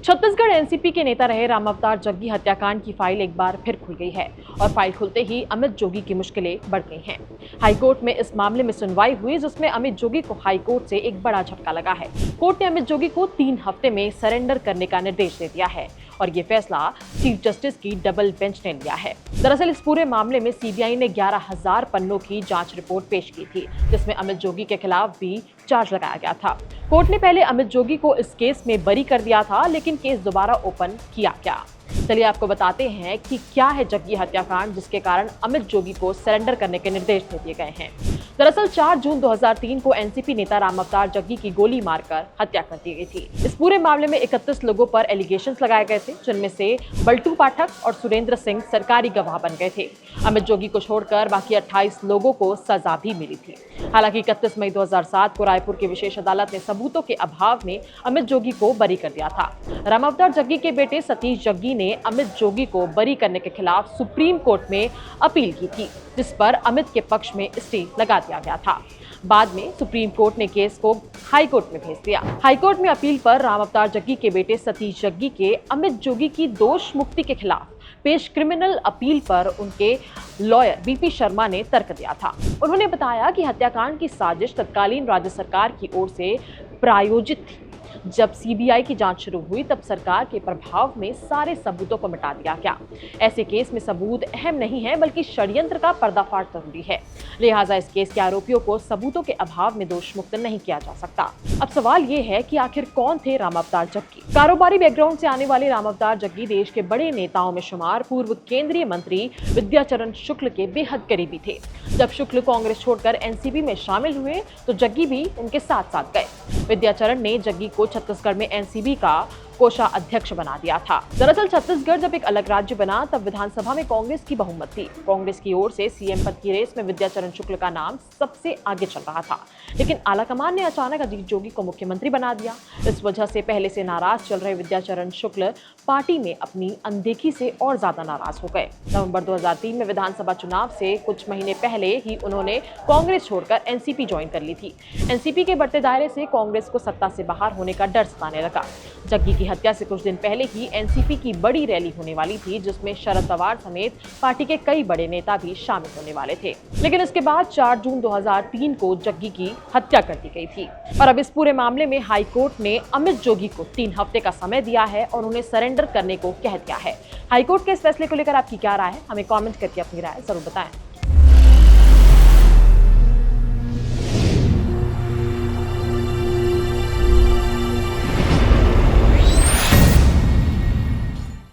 Chhattisgarh NCP के नेता रहे राम अवतार जग्गी हत्याकांड की फाइल एक बार फिर खुल गई है और फाइल खुलते ही अमित जोगी की मुश्किलें बढ़ गई हैं। हाईकोर्ट में इस मामले में सुनवाई हुई जिसमें अमित जोगी को हाईकोर्ट से एक बड़ा झटका लगा है। कोर्ट ने अमित जोगी को 3 हफ्ते में सरेंडर करने का निर्देश दे दिया है और ये फैसला चीफ जस्टिस की डबल बेंच ने लिया है। दरअसल इस पूरे मामले में सीबीआई ने 11,000 पन्नों की जांच रिपोर्ट पेश की थी जिसमें अमित जोगी के खिलाफ भी चार्ज लगाया गया था। कोर्ट ने पहले अमित जोगी को इस केस में बरी कर दिया था, लेकिन केस दोबारा ओपन किया गया। चलिए आपको बताते हैं कि क्या है जग्गी हत्याकांड जिसके कारण अमित जोगी को सरेंडर करने के निर्देश दे दिए गए हैं। दरअसल 4 जून 2003 को एनसीपी नेता राम अवतार जग्गी की गोली मारकर हत्या कर दी गई थी। इस पूरे मामले में 31 लोगों पर एलिगेशंस लगाए गए थे, जिनमें से बल्टू पाठक और सुरेंद्र सिंह सरकारी गवाह बन गए थे। अमित जोगी को छोड़कर बाकी 28 लोगों को सजा भी मिली थी। हालांकि 31 मई 2007 को रायपुर की विशेष अदालत ने सबूतों के अभाव में अमित जोगी को बरी कर दिया था। राम अवतार जग्गी के बेटे सतीश जग्गी ने अमित जोगी को बरी करने के खिलाफ सुप्रीम कोर्ट में अपील की थी, जिस पर अमित के पक्ष में स्टे लगा दिया गया था। बाद में सुप्रीम कोर्ट ने केस को हाई कोर्ट में भेज दिया। हाई कोर्ट में अपील पर राम अवतार जग्गी के बेटे सतीश जग्गी के अमित जोगी की दोष मुक्ति के खिलाफ पेश क्रिमिनल अपील पर उनके लॉयर बीपी शर्मा ने तर्क दिया था। उन्होंने बताया कि हत्याकांड की साजिश तत्कालीन राज्य सरकार की ओर से प्रायोजित थी। जब सीबीआई की जांच शुरू हुई तब सरकार के प्रभाव में सारे सबूतों को मिटा दिया गया। ऐसे केस में सबूत अहम नहीं है बल्कि षड्यंत्र का पर्दाफाश जरूरी है। लिहाजा इस केस के आरोपियों को सबूतों के अभाव में दोष मुक्त नहीं किया जा सकता। अब सवाल ये है कि आखिर कौन थे राम अवतार जग्गी। कारोबारी बैकग्राउंड से आने वाले राम अवतार जग्गी देश के बड़े नेताओं में शुमार पूर्व केंद्रीय मंत्री विद्याचरण शुक्ल के बेहद करीबी थे। जब शुक्ल कांग्रेस छोड़कर एनसीपी में शामिल हुए तो जग्गी भी उनके साथ साथ गए। विद्याचरण ने जग्गी को छत्तीसगढ़ में एनसीबी का कोषाध्यक्ष बना दिया था। दरअसल छत्तीसगढ़ जब एक अलग राज्य बना तब विधानसभा में कांग्रेस की बहुमत थी। कांग्रेस की ओर से सीएम पद की रेस में विद्याचरण शुक्ल का नाम सबसे आगे चल रहा था, लेकिन आलाकमान ने अचानक अजीत जोगी को मुख्यमंत्री बना दिया। इस वजह से पहले से नाराज चल रहे विद्याचरण शुक्ल पार्टी में अपनी अनदेखी से और ज्यादा नाराज हो गए। नवंबर 2003 में विधानसभा चुनाव से कुछ महीने पहले ही उन्होंने कांग्रेस छोड़कर एनसीपी ज्वाइन कर ली थी। एनसीपी के बढ़ते दायरे से कांग्रेस को सत्ता से बाहर होने का डर सताने लगा। जग्गी की हत्या से कुछ दिन पहले ही एनसीपी की बड़ी रैली होने वाली थी, जिसमें शरद पवार समेत पार्टी के कई बड़े नेता भी शामिल होने वाले थे। लेकिन इसके बाद 4 जून 2003 को जग्गी की हत्या कर दी गई थी और अब इस पूरे मामले में हाई कोर्ट ने अमित जोगी को 3 हफ्ते का समय दिया है और उन्हें सरेंडर करने को कह दिया है। हाई कोर्ट के इस फैसले को लेकर आपकी क्या राय है, हमें कमेंट करके अपनी राय जरूर बताएं।